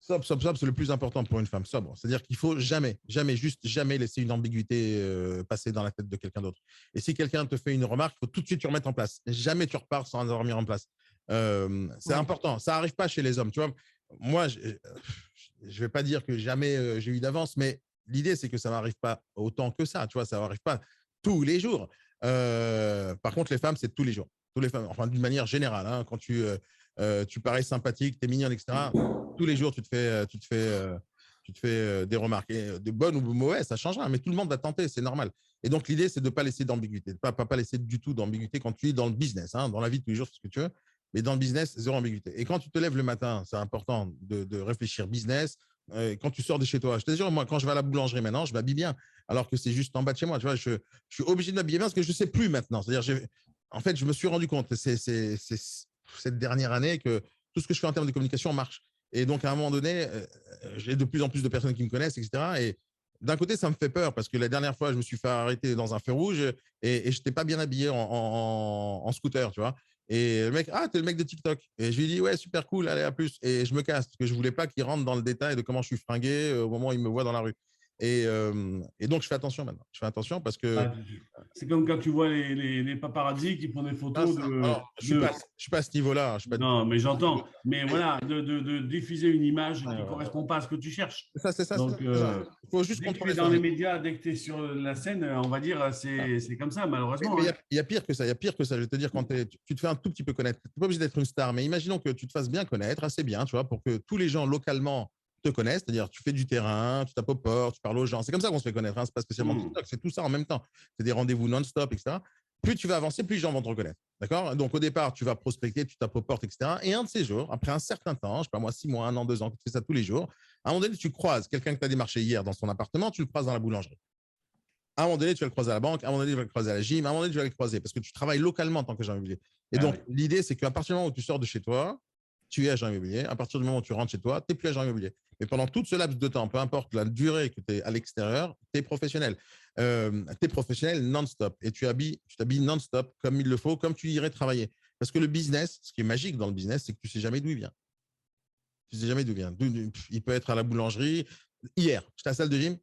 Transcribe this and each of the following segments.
Sobre, c'est le plus important pour une femme, sobre. C'est-à-dire qu'il faut jamais, jamais, juste jamais laisser une ambiguïté passer dans la tête de quelqu'un d'autre. Et si quelqu'un te fait une remarque, il faut tout de suite tu remettre en place. Jamais tu repars sans avoir mis en place. C'est Ouais. important. Ça n'arrive pas chez les hommes. Tu vois, moi, je ne vais pas dire que jamais j'ai eu d'avance, mais l'idée, c'est que ça n'arrive pas autant que ça. Tu vois, ça n'arrive pas tous les jours. Par contre, les femmes, c'est tous les jours. Tous les femmes, enfin, d'une manière générale, hein, quand tu parais sympathique, tu es mignonne, etc. Tous les jours, tu te fais des remarques. Et de bonnes ou de mauvaises, ça changera, mais tout le monde va tenter, c'est normal. Et donc, l'idée, c'est de ne pas laisser d'ambiguïté, de ne pas laisser du tout d'ambiguïté quand tu es dans le business, hein, dans la vie de tous les jours, c'est ce que tu veux, mais dans le business, zéro ambiguïté. Et quand tu te lèves le matin, c'est important de réfléchir business. Quand tu sors de chez toi, je te jure, moi, quand je vais à la boulangerie maintenant, je m'habille bien, alors que c'est juste en bas de chez moi. Tu vois, je suis obligé de m'habiller bien parce que je ne sais plus maintenant. C'est-à-dire, en fait, je me suis rendu compte, c'est cette dernière année que tout ce que je fais en termes de communication marche. Et donc, à un moment donné, j'ai de plus en plus de personnes qui me connaissent, etc. Et d'un côté, ça me fait peur parce que la dernière fois, je me suis fait arrêter dans un feu rouge et je n'étais pas bien habillé en scooter, tu vois. Et le mec, ah, t'es le mec de TikTok. Et je lui dis, ouais, super cool, allez, à plus. Et je me casse parce que je voulais pas qu'il rentre dans le détail de comment je suis fringué au moment où il me voit dans la rue. Et donc, je fais attention maintenant. Je fais attention parce que Ah, c'est comme quand tu vois les paparazzis qui font des photos alors, je suis pas à ce niveau-là. Je suis pas du tout. Non, mais j'entends. Mais voilà, de diffuser une image qui ne correspond pas à ce que tu cherches. C'est ça. Donc, Il faut juste dès que tu es contrôler dans ça. les médias, dès que tu es sur la scène, on va dire, c'est comme ça, malheureusement. Mais Hein. il y a pire que ça. Il y a pire que ça. Je vais te dire, quand tu te fais un tout petit peu connaître, tu n'es pas obligé d'être une star, mais imaginons que tu te fasses bien connaître, assez bien, tu vois, pour que tous les gens localement te connaissent. C'est-à-dire, tu fais du terrain, tu tapes au port, tu parles aux gens. C'est comme ça qu'on se fait connaître. Hein. C'est pas spécialement TikTok, c'est tout ça en même temps. C'est des rendez-vous non-stop, etc. Plus tu vas avancer, plus les gens vont te reconnaître. D'accord. Donc, au départ, tu vas prospecter, tu tapes aux portes, etc. Et un de ces jours, après un certain temps, je sais pas moi, 6 mois, 1 an, 2 ans, que tu fais ça tous les jours, à un moment donné, tu croises quelqu'un que tu as démarché hier dans son appartement, tu le croises dans la boulangerie. À un moment donné, tu vas le croiser à la banque, à un moment donné, tu vas le croiser à la gym, à un moment donné, tu vas le croiser parce que tu travailles localement en tant qu'agent immobilier. Et Ah donc, oui. l'idée, c'est qu'à partir du moment où tu sors de chez toi, tu es agent immobilier. À partir du moment où tu rentres chez toi, tu n'es plus agent immobilier. Mais pendant tout ce laps de temps, peu importe la durée que tu es à l'extérieur, tu es professionnel. Tu es professionnel non-stop et tu t'habilles non-stop comme il le faut, comme tu irais travailler. Parce que le business, ce qui est magique dans le business, c'est que tu ne sais jamais d'où il vient. Tu ne sais jamais d'où il vient. Il peut être à la boulangerie. Hier, j'étais à la salle de gym.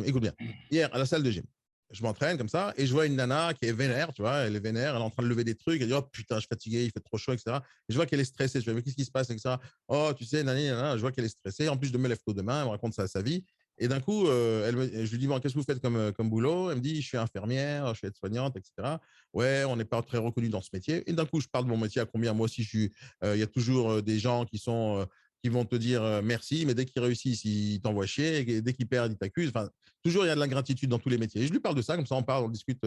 Écoute bien. Hier, à la salle de gym, je m'entraîne comme ça et je vois une nana qui est vénère, tu vois, elle est vénère, elle est en train de lever des trucs, elle dit, oh putain, je suis fatigué, il fait trop chaud, etc. Et je vois qu'elle est stressée, je fais, mais qu'est-ce qui se passe, etc. Oh, tu sais, nani, nana, je vois qu'elle est stressée, en plus je me lève tôt demain, elle me raconte ça à sa vie. Et d'un coup, je lui dis, bon, qu'est-ce que vous faites comme boulot? Elle me dit, je suis infirmière, je suis aide-soignante, etc. Ouais, on n'est pas très reconnu dans ce métier. Et d'un coup, je parle de mon métier à combien moi aussi, il y a toujours des gens qui vont te dire merci, mais dès qu'ils réussissent, ils t'envoient chier, et dès qu'ils perdent, ils t'accusent. Enfin, toujours, il y a de l'ingratitude dans tous les métiers. Et je lui parle de ça, comme ça, on parle, on discute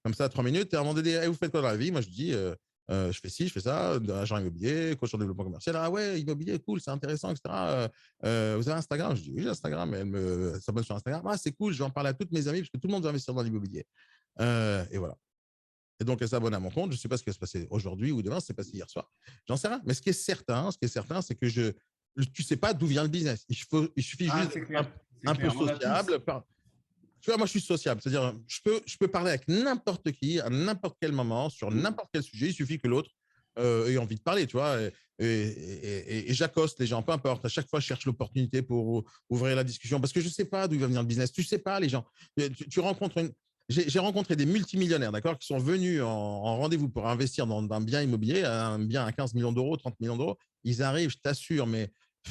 comme ça 3 minutes. Et à un moment donné, hey, vous faites quoi dans la vie? Moi, je dis, je fais ci, je fais ça, agent immobilier, coach en développement commercial. Ah ouais, immobilier, cool, c'est intéressant, etc. Vous avez Instagram? Je dis, oui, j'ai Instagram. Et elle s'abonne sur Instagram. Ah, c'est cool, je vais en parler à toutes mes amies parce que tout le monde veut investir dans l'immobilier. Et voilà. Et donc, elle s'abonne à mon compte. Je ne sais pas ce qui va se passer aujourd'hui ou demain, c'est passé hier soir. J'en sais rien. Mais ce qui est certain, c'est que tu ne sais pas d'où vient le business. Il suffit Ah, juste c'est d'être clair. C'est un peu clair. On a tous. sociable. Tu vois, moi, je suis sociable. C'est-à-dire, je peux parler avec n'importe qui, à n'importe quel moment, sur n'importe quel sujet. Il suffit que l'autre ait envie de parler, tu vois. Et j'accoste les gens, peu importe. À chaque fois, je cherche l'opportunité pour ouvrir la discussion parce que je ne sais pas d'où va venir le business. Tu ne sais pas, les gens. Tu rencontres j'ai rencontré des multimillionnaires, d'accord, qui sont venus en rendez-vous pour investir dans un bien immobilier, un bien à 15 millions d'euros, 30 millions d'euros. Ils arrivent, je t'assure, mais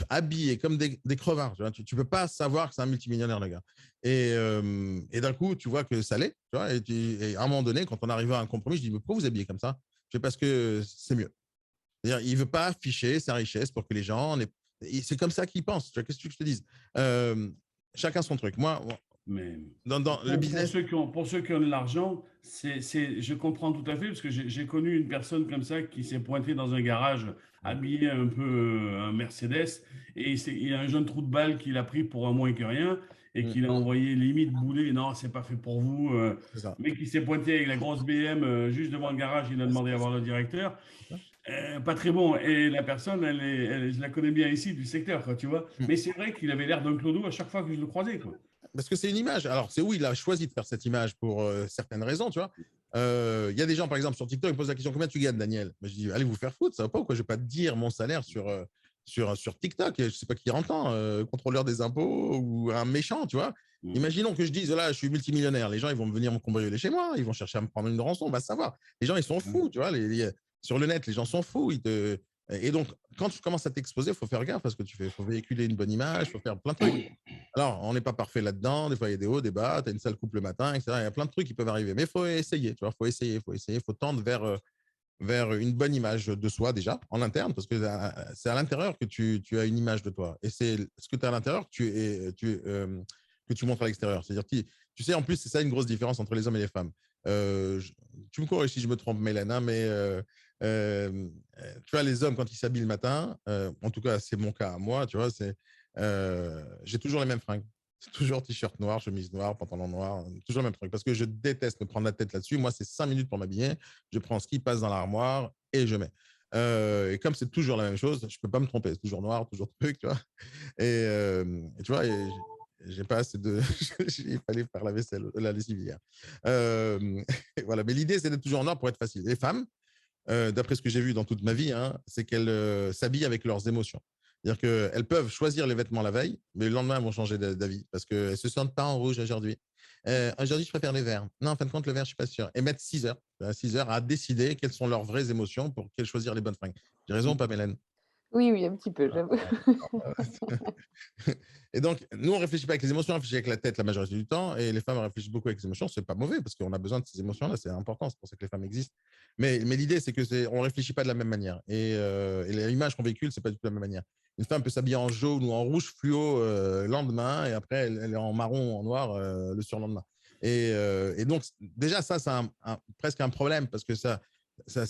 habillés comme des crevards. Tu ne peux pas savoir que c'est un multimillionnaire, le gars. Et d'un coup, tu vois que ça l'est. Tu vois, et à un moment donné, quand on arrive à un compromis, je dis, mais pourquoi vous habillez comme ça? Je fais parce que c'est mieux. C'est-à-dire, il ne veut pas afficher sa richesse pour que les gens. C'est comme ça qu'il pense. Qu'est-ce que je te dise? Chacun son truc. Moi, Mais dans le business. pour ceux qui ont de l'argent, je comprends tout à fait parce que j'ai connu une personne comme ça qui s'est pointée dans un garage habillé un peu un Mercedes et il y a un jeune trou de balle qu'il a pris pour un moins que rien et Mm, qu'il a envoyé limite bouler. Non, c'est pas fait pour vous. c'est ça. Mais qui s'est pointé avec la grosse BM juste devant le garage, il a demandé à voir le directeur. C'est ça. Pas très bon. Et la personne, je la connais bien ici du secteur, quoi, tu vois. Mm. Mais c'est vrai qu'il avait l'air d'un clodo à chaque fois que je le croisais, quoi. Parce que c'est une image. Alors, c'est où il a choisi de faire cette image pour certaines raisons, tu vois. Il y a des gens, par exemple, sur TikTok, qui posent la question, combien tu gagnes, Daniel? Mais je dis, allez vous faire foutre, ça va pas ou quoi? Je vais pas te dire mon salaire sur TikTok, je ne sais pas qui entend, contrôleur des impôts ou un méchant, tu vois. Imaginons que je dise, là, je suis multimillionnaire. Les gens, ils vont venir me cambrioler chez moi. Ils vont chercher à me prendre une rançon. On va savoir. Les gens, ils sont fous, tu vois. Sur le net, les gens sont fous. Et donc, quand tu commences à t'exposer, il faut faire gaffe à ce que tu fais. Il faut véhiculer une bonne image, il faut faire plein de trucs. Alors, on n'est pas parfait là-dedans. Des fois, il y a des hauts, des bas. Tu as une sale coupe le matin, etc. Il y a plein de trucs qui peuvent arriver. Mais il faut essayer, tu vois. Il faut tendre vers une bonne image de soi déjà, en interne, parce que c'est à l'intérieur que tu as une image de toi. Et c'est ce que tu as à l'intérieur que tu montres à l'extérieur. C'est-à-dire, tu sais, en plus, c'est ça une grosse différence entre les hommes et les femmes. Tu me corriges si je me trompe, Mélène, hein, mais tu vois, les hommes, quand ils s'habillent le matin, en tout cas, c'est mon cas à moi, tu vois, j'ai toujours les mêmes fringues. C'est toujours t-shirt noir, chemise noire, pantalon noir, toujours le même truc. Parce que je déteste me prendre la tête là-dessus. Moi, c'est 5 minutes pour m'habiller. Je prends ce qui passe dans l'armoire et je mets. Et comme c'est toujours la même chose, je ne peux pas me tromper. C'est toujours noir, toujours truc, tu vois. Et tu vois, j'ai pas assez de. Il fallait faire la vaisselle, la lessive hier. Voilà. Mais l'idée, c'est d'être toujours noir pour être facile. Les femmes, d'après ce que j'ai vu dans toute ma vie, hein, c'est qu'elles s'habillent avec leurs émotions. C'est-à-dire qu'elles peuvent choisir les vêtements la veille, mais le lendemain, elles vont changer d'avis parce qu'elles ne se sentent pas en rouge aujourd'hui. Aujourd'hui, je préfère les verts. Non, en fin de compte, le vert, je ne suis pas sûr. Et mettre 6 heures, 6 heures à décider quelles sont leurs vraies émotions pour qu'elles choisissent les bonnes fringues. J'ai raison ou pas, Mélène? Oui, oui, un petit peu, Ah, j'avoue. Et donc, nous, on réfléchit pas avec les émotions, on réfléchit avec la tête la majorité du temps, et les femmes réfléchissent beaucoup avec les émotions. C'est pas mauvais parce qu'on a besoin de ces émotions-là, c'est important, c'est pour ça que les femmes existent. Mais l'idée, c'est que on réfléchit pas de la même manière, et l'image qu'on véhicule, c'est pas du tout de la même manière. Une femme peut s'habiller en jaune ou en rouge fluo le lendemain, et après, elle est en marron ou en noir le surlendemain. Et donc, déjà, ça, c'est presque un problème parce que ça, ça,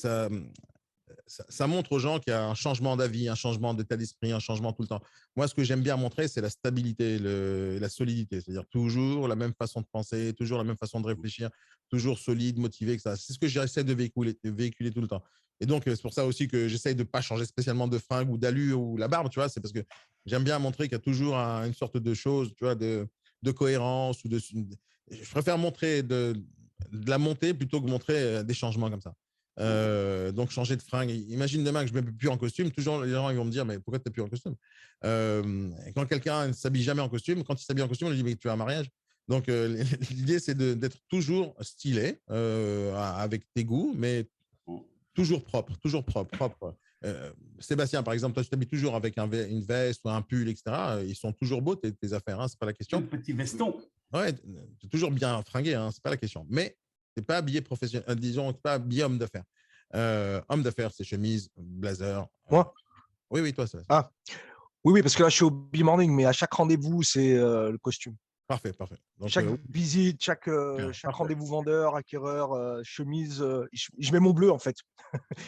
ça montre aux gens qu'il y a un changement d'avis, un changement d'état d'esprit, un changement tout le temps. Moi, ce que j'aime bien montrer, c'est la stabilité, la solidité. C'est-à-dire toujours la même façon de penser, toujours la même façon de réfléchir, toujours solide, motivé, etc. C'est ce que j'essaie de véhiculer tout le temps. Et donc, c'est pour ça aussi que j'essaie de ne pas changer spécialement de fringue ou d'allure ou la barbe, tu vois. C'est parce que j'aime bien montrer qu'il y a toujours une sorte de chose, tu vois, de cohérence. Je préfère montrer de la montée plutôt que montrer des changements comme ça. Donc changer de fringue. Imagine demain que je ne me mets plus en costume, toujours les gens ils vont me dire mais pourquoi tu n'es plus en costume? Quand quelqu'un ne s'habille jamais en costume, quand il s'habille en costume, on lui dit mais tu as un mariage. Donc l'idée c'est d'être toujours stylé avec tes goûts, mais toujours propre, toujours propre. Sébastien, par exemple, toi, tu t'habilles toujours avec une veste ou un pull, etc. Ils sont toujours beaux, tes affaires, hein, c'est pas la question. Un petit veston. Ouais, tu es toujours bien fringué, hein, c'est pas la question. Mais tu n'es pas habillé professionnel, disons, tu n'es pas habillé homme d'affaires. Homme d'affaires, c'est chemise, blazer. Moi? Oui, oui, toi, ça. Ah, oui, parce que là, je suis au B-Morning, mais à chaque rendez-vous, c'est le costume. Parfait, parfait. Donc, chaque visite, chaque rendez-vous vendeur, acquéreur, chemise, je mets mon bleu en fait.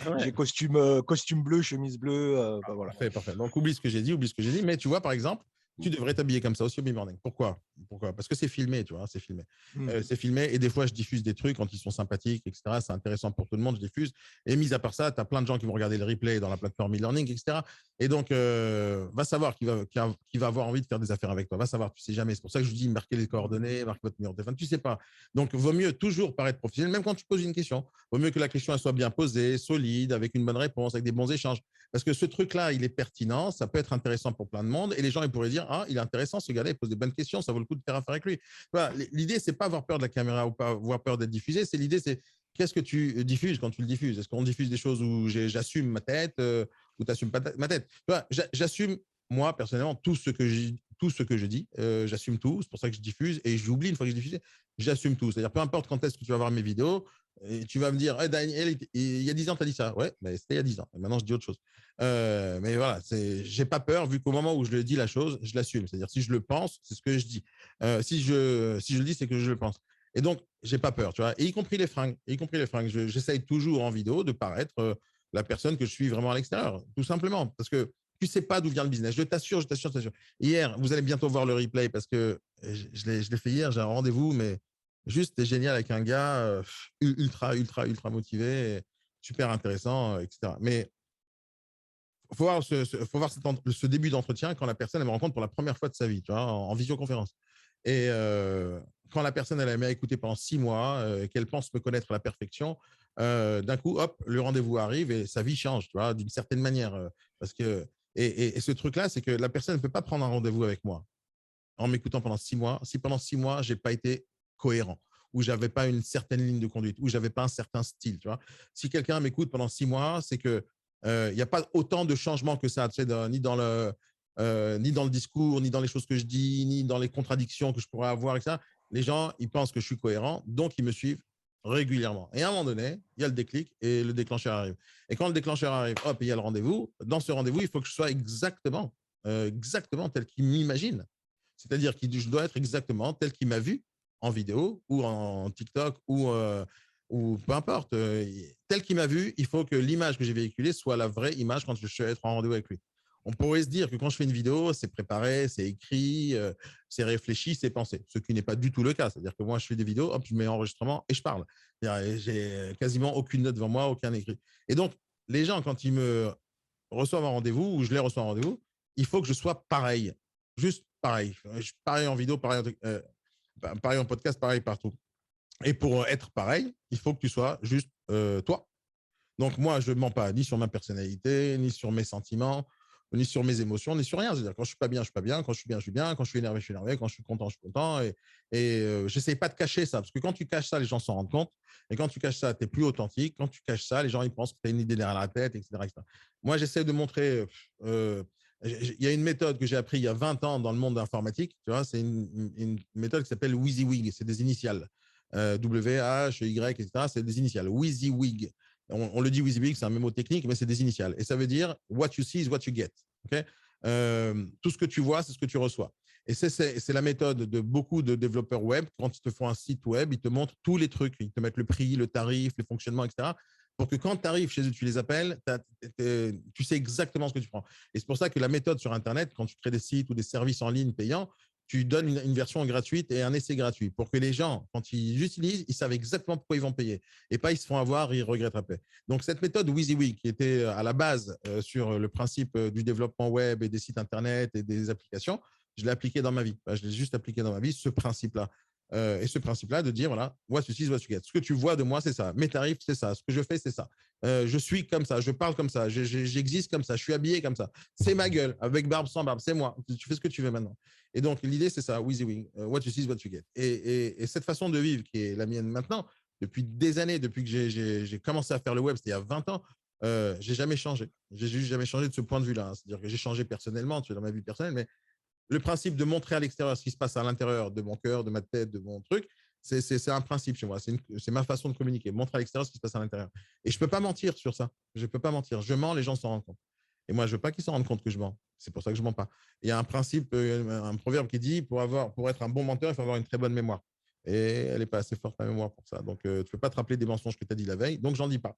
Ouais. J'ai costume bleu, chemise bleue. Bah, voilà. Parfait, parfait. Donc, oublie ce que j'ai dit. Mais tu vois, par exemple, tu devrais t'habiller comme ça aussi au B-Morning. Pourquoi? Parce que c'est filmé, tu vois, c'est filmé. C'est filmé et des fois, je diffuse des trucs quand ils sont sympathiques, etc. C'est intéressant pour tout le monde, je diffuse. Et mis à part ça, tu as plein de gens qui vont regarder le replay dans la plateforme e-learning, etc. Et donc, va savoir qui va avoir envie de faire des affaires avec toi. Va savoir, tu sais jamais. C'est pour ça que je vous dis, marquez les coordonnées, marquez votre numéro de téléphone. Tu sais pas. Donc, vaut mieux toujours paraître professionnel, même quand tu poses une question. Vaut mieux que la question elle soit bien posée, solide, avec une bonne réponse, avec des bons échanges. Parce que ce truc-là, il est pertinent, ça peut être intéressant pour plein de monde, et les gens ils pourraient dire ah, il est intéressant ce gars-là, il pose des bonnes questions, ça vaut le coup de faire affaire avec lui. Voilà, l'idée c'est pas avoir peur de la caméra ou pas avoir peur d'être diffusé, c'est l'idée c'est qu'est-ce que tu diffuses quand tu le diffuses. Est-ce qu'on diffuse des choses où j'assume ma tête ou tu n'assumes pas ma tête? J'assume moi personnellement tout ce que je dis, j'assume tout, c'est pour ça que je diffuse et j'oublie une fois que je diffuse, j'assume tout. C'est-à-dire peu importe quand est-ce que tu vas voir mes vidéos. Et tu vas me dire, hey, Daniel, il y a 10 ans, tu as dit ça. Ouais, mais c'était il y a 10 ans. Et maintenant, je dis autre chose. Mais voilà, j'ai pas peur, vu qu'au moment où je le dis la chose, je l'assume. C'est-à-dire, si je le pense, c'est ce que je dis. Si je le dis, c'est que je le pense. Et donc, j'ai pas peur, tu vois. Et y compris les fringues. J'essaye toujours en vidéo de paraître la personne que je suis vraiment à l'extérieur, tout simplement. Parce que tu sais pas d'où vient le business. Je t'assure. Hier, vous allez bientôt voir le replay parce que je l'ai fait hier, j'ai un rendez-vous, mais juste, c'est génial avec un gars ultra motivé, super intéressant, etc. Mais il faut voir, ce début d'entretien quand la personne elle me rencontre pour la première fois de sa vie, tu vois, en visioconférence. Et quand la personne elle m'a écouté pendant 6 mois, qu'elle pense me connaître à la perfection, d'un coup, hop, le rendez-vous arrive et sa vie change, tu vois, d'une certaine manière. Parce que Et ce truc-là, c'est que la personne ne peut pas prendre un rendez-vous avec moi en m'écoutant pendant 6 mois, si pendant 6 mois, je n'ai pas été cohérent, ou je n'avais pas une certaine ligne de conduite, ou je n'avais pas un certain style. Tu vois, si quelqu'un m'écoute pendant 6 mois, c'est qu'il n'y a pas autant de changements que ça, tu sais, ni dans le discours, ni dans les choses que je dis, ni dans les contradictions que je pourrais avoir, etc. Les gens, ils pensent que je suis cohérent, donc ils me suivent régulièrement. Et à un moment donné, il y a le déclic et le déclencheur arrive. Et quand le déclencheur arrive, hop, il y a le rendez-vous. Dans ce rendez-vous, il faut que je sois exactement tel qu'il m'imagine. C'est-à-dire que je dois être exactement tel qu'il m'a vu en vidéo ou en TikTok ou peu importe. Tel qu'il m'a vu, il faut que l'image que j'ai véhiculée soit la vraie image quand je vais être en rendez-vous avec lui. On pourrait se dire que quand je fais une vidéo, c'est préparé, c'est écrit, c'est réfléchi, c'est pensé, ce qui n'est pas du tout le cas. C'est-à-dire que moi, je fais des vidéos, hop, je mets enregistrement et je parle. J'ai quasiment aucune note devant moi, aucun écrit. Et donc, les gens, quand ils me reçoivent un rendez-vous ou je les reçois un rendez-vous, il faut que je sois pareil, juste pareil. Pareil en vidéo, pareil en podcast, pareil partout. Et pour être pareil, il faut que tu sois juste toi. Donc, moi, je ne mens pas ni sur ma personnalité, ni sur mes sentiments, ni sur mes émotions, ni sur rien. C'est-à-dire, quand je ne suis pas bien, je ne suis pas bien. Quand je suis bien, je suis bien. Quand je suis énervé, je suis énervé. Quand je suis content, je suis content. Et je n'essaie pas de cacher ça. Parce que quand tu caches ça, les gens s'en rendent compte. Et quand tu caches ça, tu n'es plus authentique. Quand tu caches ça, les gens ils pensent que tu as une idée derrière la tête, etc. etc. Moi, j'essaie de montrer… il y a une méthode que j'ai appris il y a 20 ans dans le monde informatique. Tu vois, c'est une méthode qui s'appelle WYSIWYG. C'est des initiales. W, H, Y, etc. C'est des initiales. WYSIWYG. On le dit WYSIWYG, c'est un mémo technique, mais c'est des initiales. Et ça veut dire what you see is what you get. Okay, tout ce que tu vois, c'est ce que tu reçois. Et c'est la méthode de beaucoup de développeurs web. Quand ils te font un site web, ils te montrent tous les trucs. Ils te mettent le prix, le tarif, les fonctionnements, etc. Pour que quand tu arrives chez eux, tu les appelles, tu sais exactement ce que tu prends. Et c'est pour ça que la méthode sur Internet, quand tu crées des sites ou des services en ligne payants, tu donnes une version gratuite et un essai gratuit pour que les gens, quand ils l'utilisent, ils savent exactement pourquoi ils vont payer et pas ils se font avoir, ils regrettent après. Donc, cette méthode WYSIWYG qui était à la base sur le principe du développement web et des sites Internet et des applications, je l'ai appliqué dans ma vie. Je l'ai juste appliqué dans ma vie, ce principe-là. Et ce principe-là de dire, voilà, what you see is what you get. Ce que tu vois de moi, c'est ça. Mes tarifs, c'est ça. Ce que je fais, c'est ça. Je suis comme ça, je parle comme ça, j'existe comme ça, je suis habillé comme ça. C'est ma gueule, avec barbe, sans barbe, c'est moi. Tu fais ce que tu veux maintenant. Et donc, l'idée, c'est ça, WYSIWYG, what you see is what you get. Et cette façon de vivre qui est la mienne maintenant, depuis des années, depuis que j'ai commencé à faire le web, c'était il y a 20 ans, j'ai jamais changé. J'ai juste jamais changé de ce point de vue-là. C'est-à-dire que j'ai changé personnellement, tu vois, dans ma vie personnelle, mais le principe de montrer à l'extérieur ce qui se passe à l'intérieur de mon cœur, de ma tête, de mon truc, c'est un principe chez moi. C'est ma façon de communiquer, montrer à l'extérieur ce qui se passe à l'intérieur. Et je ne peux pas mentir sur ça. Je ne peux pas mentir. Je mens, les gens s'en rendent compte. Et moi, je ne veux pas qu'ils s'en rendent compte que je mens. C'est pour ça que je ne mens pas. Il y a un principe, un proverbe qui dit pour être un bon menteur, il faut avoir une très bonne mémoire. Et elle n'est pas assez forte, ma mémoire, pour ça. Donc, tu ne peux pas te rappeler des mensonges que tu as dit la veille. Donc, j'en dis pas.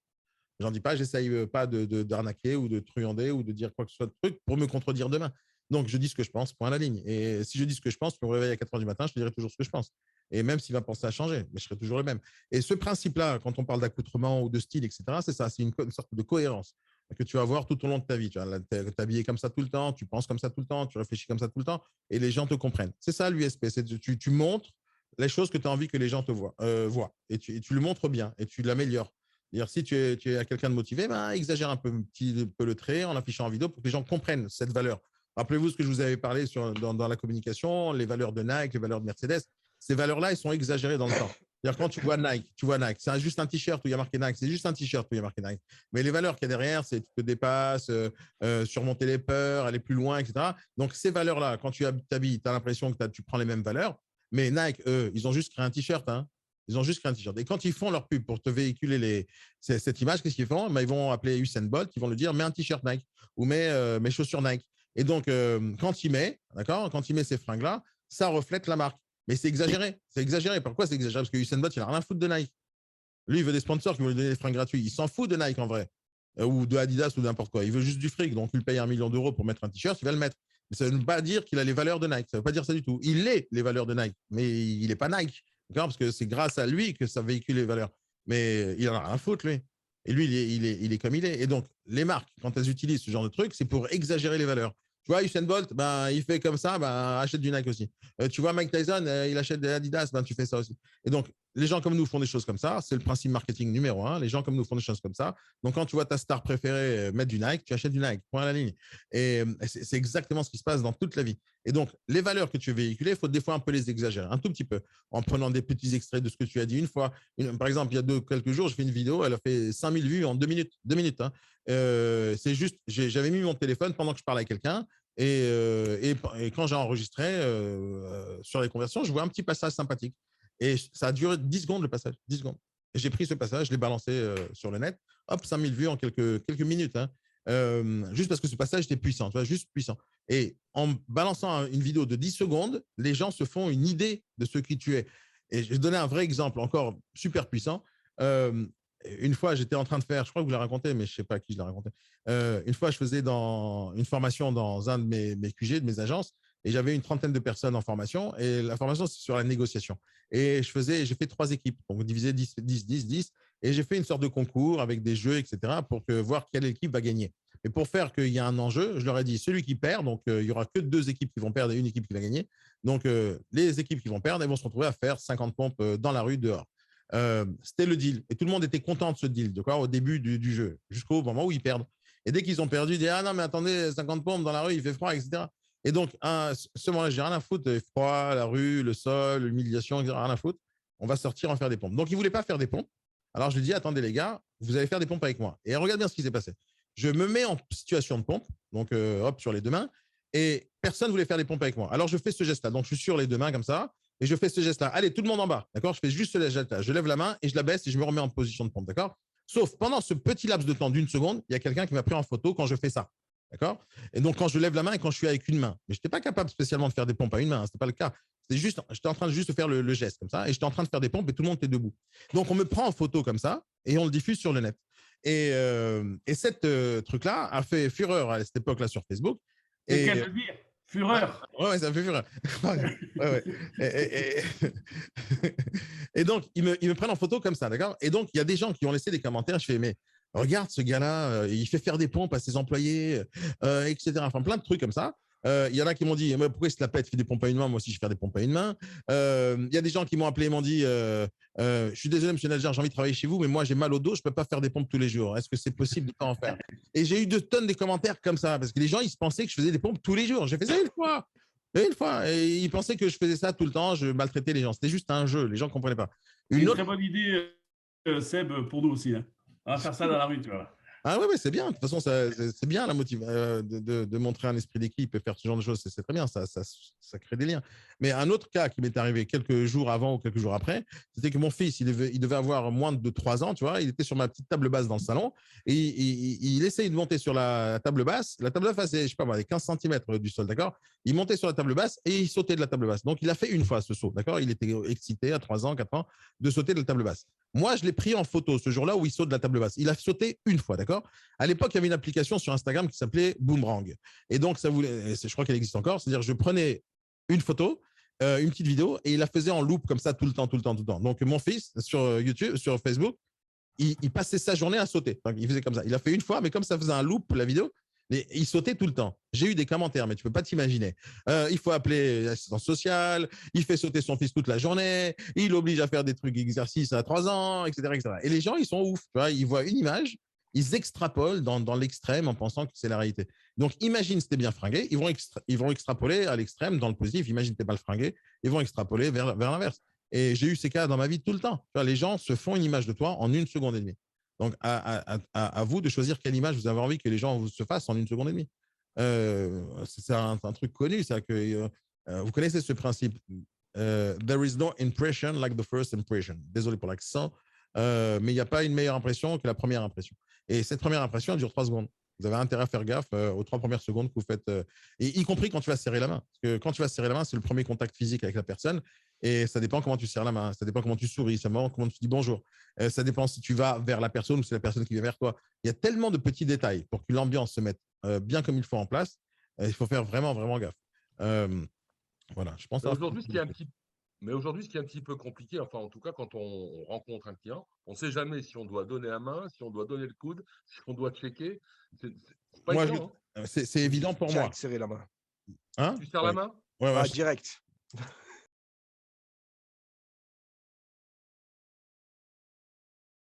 J'en dis pas. J'essaye pas d'arnaquer ou de truander ou de dire quoi que ce soit de truc pour me contredire demain. Donc, je dis ce que je pense, point à la ligne. Et si je dis ce que je pense, je me réveille à 4 h du matin, je te dirai toujours ce que je pense. Et même s'il va penser à changer, mais je serai toujours le même. Et ce principe-là, quand on parle d'accoutrement ou de style, etc., c'est ça, c'est une sorte de cohérence que tu vas avoir tout au long de ta vie. Tu vas t'habiller comme ça tout le temps, tu penses comme ça tout le temps, tu réfléchis comme ça tout le temps, et les gens te comprennent. C'est ça l'USP, tu montres les choses que tu as envie que les gens te voient. Et tu le montres bien, et tu l'améliores. C'est-à-dire, si tu es quelqu'un de motivé, ben, exagère un petit peu le trait en l'affichant en vidéo pour que les gens comprennent cette valeur. Rappelez-vous ce que je vous avais parlé dans la communication, les valeurs de Nike, les valeurs de Mercedes. Ces valeurs-là, elles sont exagérées dans le temps. C'est-à-dire, quand tu vois Nike. C'est juste un t-shirt où il y a marqué Nike. C'est juste un t-shirt où il y a marqué Nike. Mais les valeurs qu'il y a derrière, c'est tu te dépasses, surmonter les peurs, aller plus loin, etc. Donc, ces valeurs-là, quand tu t'habilles, tu as l'impression que tu prends les mêmes valeurs. Mais Nike, eux, ils ont juste créé un t-shirt. Hein. Ils ont juste créé un t-shirt. Et quand ils font leur pub pour te véhiculer cette image, qu'est-ce qu'ils font? Ils vont appeler Usain Bolt, ils vont lui dire, mets un t-shirt Nike ou mets mes chaussures Nike. Et donc, quand il met ces fringues-là, ça reflète la marque. Mais c'est exagéré. C'est exagéré. Pourquoi c'est exagéré? Parce que Usain Bolt, il n'a rien à foutre de Nike. Lui, il veut des sponsors qui vont lui donner des fringues gratuits. Il s'en fout de Nike en vrai. Ou de Adidas ou n'importe quoi. Il veut juste du fric. Donc, il lui paye 1 million d'euros pour mettre un t-shirt, il va le mettre. Mais ça ne veut pas dire qu'il a les valeurs de Nike. Ça ne veut pas dire ça du tout. Il est les valeurs de Nike, mais il n'est pas Nike. Parce que c'est grâce à lui que ça véhicule les valeurs. Mais il n'en a rien à foutre, lui. Et lui, il est comme il est. Et donc, les marques, quand elles utilisent ce genre de truc, c'est pour exagérer les valeurs. Tu vois, Usain Bolt, il fait comme ça, achète du Nike aussi. Tu vois, Mike Tyson, il achète des Adidas, tu fais ça aussi. Et donc, les gens comme nous font des choses comme ça. C'est le principe marketing numéro 1. Les gens comme nous font des choses comme ça. Donc, quand tu vois ta star préférée mettre du Nike, tu achètes du Nike. Point à la ligne. Et c'est exactement ce qui se passe dans toute la vie. Et donc, les valeurs que tu veux véhiculer, il faut des fois un peu les exagérer, un tout petit peu, en prenant des petits extraits de ce que tu as dit une fois. Par exemple, il y a quelques jours, j'ai fait une vidéo, elle a fait 5000 vues en 2 minutes. 2 minutes. Hein. C'est juste, j'avais mis mon téléphone pendant que je parlais à quelqu'un. Et quand j'ai enregistré sur les conversions, je vois un petit passage sympathique. Et ça a duré 10 secondes le passage, 10 secondes. Et j'ai pris ce passage, je l'ai balancé sur le net, hop, 5000 vues en quelques minutes. Hein. Juste parce que ce passage était puissant, tu vois, juste puissant. Et en balançant une vidéo de 10 secondes, les gens se font une idée de ce qui tu es. Et je vais donner un vrai exemple encore super puissant. Une fois, j'étais en train de faire, je crois que vous l'avez raconté, mais je ne sais pas à qui je l'ai raconté. Une fois, je faisais une formation dans un de mes QG, de mes agences, et j'avais une trentaine de personnes en formation. Et la formation, c'est sur la négociation. Et j'ai fait 3 équipes, donc divisé 10, 10, 10, 10. Et j'ai fait une sorte de concours avec des jeux, etc., pour voir quelle équipe va gagner. Et pour faire qu'il y ait un enjeu, je leur ai dit, celui qui perd, donc il n'y aura que 2 équipes qui vont perdre et une équipe qui va gagner. Donc, les équipes qui vont perdre, elles vont se retrouver à faire 50 pompes dans la rue, dehors. C'était le deal. Et tout le monde était content de ce deal, au début du jeu, jusqu'au moment où ils perdent. Et dès qu'ils ont perdu, ils disent, ah non, mais attendez, 50 pompes dans la rue, il fait froid, etc. Et donc, ce moment-là, j'ai rien à foutre, le froid, la rue, le sol, l'humiliation, etc. Rien à foutre. On va sortir en faire des pompes. Donc, ils ne voulaient pas faire des pompes. Alors, je lui dis, attendez les gars, vous allez faire des pompes avec moi. Et regarde bien ce qui s'est passé. Je me mets en situation de pompe, donc hop, sur les 2 mains, et personne ne voulait faire des pompes avec moi. Alors, je fais ce geste-là. Donc, je suis sur les 2 mains comme ça, et je fais ce geste-là. Allez, tout le monde en bas, d'accord? Je fais juste ce geste-là. Je lève la main et je la baisse et je me remets en position de pompe, d'accord? Sauf pendant ce petit laps de temps d'1 seconde, il y a quelqu'un qui m'a pris en photo quand je fais ça. D'accord? Et donc, quand je lève la main et quand je suis avec une main. Mais je n'étais pas capable spécialement de faire des pompes à une main, hein, ce n'était pas le cas. J'étais en train de juste faire le geste comme ça, et j'étais en train de faire des pompes et tout le monde était debout. Donc, on me prend en photo comme ça et on le diffuse sur le net. Et cette truc-là a fait fureur à cette époque-là sur Facebook. C'est qu'à le dire, fureur. Ouais, ça me fait fureur. Ouais. Et donc, ils me prennent en photo comme ça, d'accord? Et donc, il y a des gens qui ont laissé des commentaires. Je fais, mais regarde ce gars-là, il fait faire des pompes à ses employés, etc. Enfin, plein de trucs comme ça. Il y en a qui m'ont dit, mais pourquoi il se la pète, il fait des pompes à une main, moi aussi je fais des pompes à une main. Il y a des gens qui m'ont appelé et m'ont dit, je suis désolé, monsieur Nadjar, j'ai envie de travailler chez vous, mais moi j'ai mal au dos, je ne peux pas faire des pompes tous les jours. Est-ce que c'est possible de ne pas en faire? Et j'ai eu 2 tonnes de commentaires comme ça, parce que les gens, ils se pensaient que je faisais des pompes tous les jours. J'ai fait ça une fois. Une fois. Et ils pensaient que je faisais ça tout le temps, je maltraitais les gens. C'était juste un jeu, les gens ne comprenaient pas. Une très bonne idée, Seb, pour nous aussi. Hein. On va faire ça dans la rue, tu vois. Ah ouais, c'est bien. De toute façon, c'est bien la motivation de montrer un esprit d'équipe et faire ce genre de choses. C'est très bien, ça crée des liens. Mais un autre cas qui m'est arrivé quelques jours avant ou quelques jours après, c'était que mon fils, il devait avoir moins de 3 ans, tu vois. Il était sur ma petite table basse dans le salon et il essayait de monter sur la table basse. La table basse, c'est, je sais pas, les 15 cm du sol, d'accord? Il montait sur la table basse et il sautait de la table basse. Donc, il a fait une fois ce saut, d'accord? Il était excité à 3 ans, 4 ans de sauter de la table basse. Moi, je l'ai pris en photo ce jour-là où il saute de la table basse. Il a sauté une fois, d'accord? À l'époque, il y avait une application sur Instagram qui s'appelait Boomerang. Et donc, je crois qu'elle existe encore. C'est-à-dire, je prenais une photo, une petite vidéo, et il la faisait en loop comme ça tout le temps. Donc, mon fils, sur YouTube, sur Facebook, il passait sa journée à sauter. Donc, il faisait comme ça. Il a fait une fois, mais comme ça faisait un loop, la vidéo, il sautait tout le temps. J'ai eu des commentaires, mais tu ne peux pas t'imaginer. Il faut appeler l'assistance sociale, il fait sauter son fils toute la journée, il oblige à faire des trucs d'exercice à 3 ans, etc., etc. Et les gens, ils sont ouf. Tu vois, ils voient une image, ils extrapolent dans l'extrême en pensant que c'est la réalité. Donc, imagine si tu es bien fringué, ils vont extrapoler à l'extrême dans le positif. Imagine si tu n'es mal fringué, ils vont extrapoler vers l'inverse. Et j'ai eu ces cas dans ma vie tout le temps. Tu vois, les gens se font une image de toi en 1 seconde et demie. Donc, à vous de choisir quelle image vous avez envie que les gens se fassent en 1 seconde et demie. C'est un truc connu, c'est que vous connaissez ce principe. There is no impression like the first impression. Désolé pour l'accent, mais il n'y a pas une meilleure impression que la première impression. Et cette première impression, elle dure 3 secondes. Vous avez intérêt à faire gaffe aux 3 premières secondes que vous faites, et y compris quand tu vas serrer la main. Parce que quand tu vas serrer la main, c'est le premier contact physique avec la personne. Et ça dépend comment tu serres la main, ça dépend comment tu souris, ça dépend comment tu dis bonjour. Ça dépend si tu vas vers la personne ou si c'est la personne qui vient vers toi. Il y a tellement de petits détails pour que l'ambiance se mette bien comme il faut en place. Il faut faire vraiment, vraiment gaffe. Voilà, je pense. Aujourd'hui, ce qui est un petit peu compliqué, enfin en tout cas quand on rencontre un client, on ne sait jamais si on doit donner la main, si on doit donner le coude, si on doit checker. C'est pas Moi, évident. c'est évident pour moi. Serrer la main. Hein? Tu serres la main? Ouais, direct.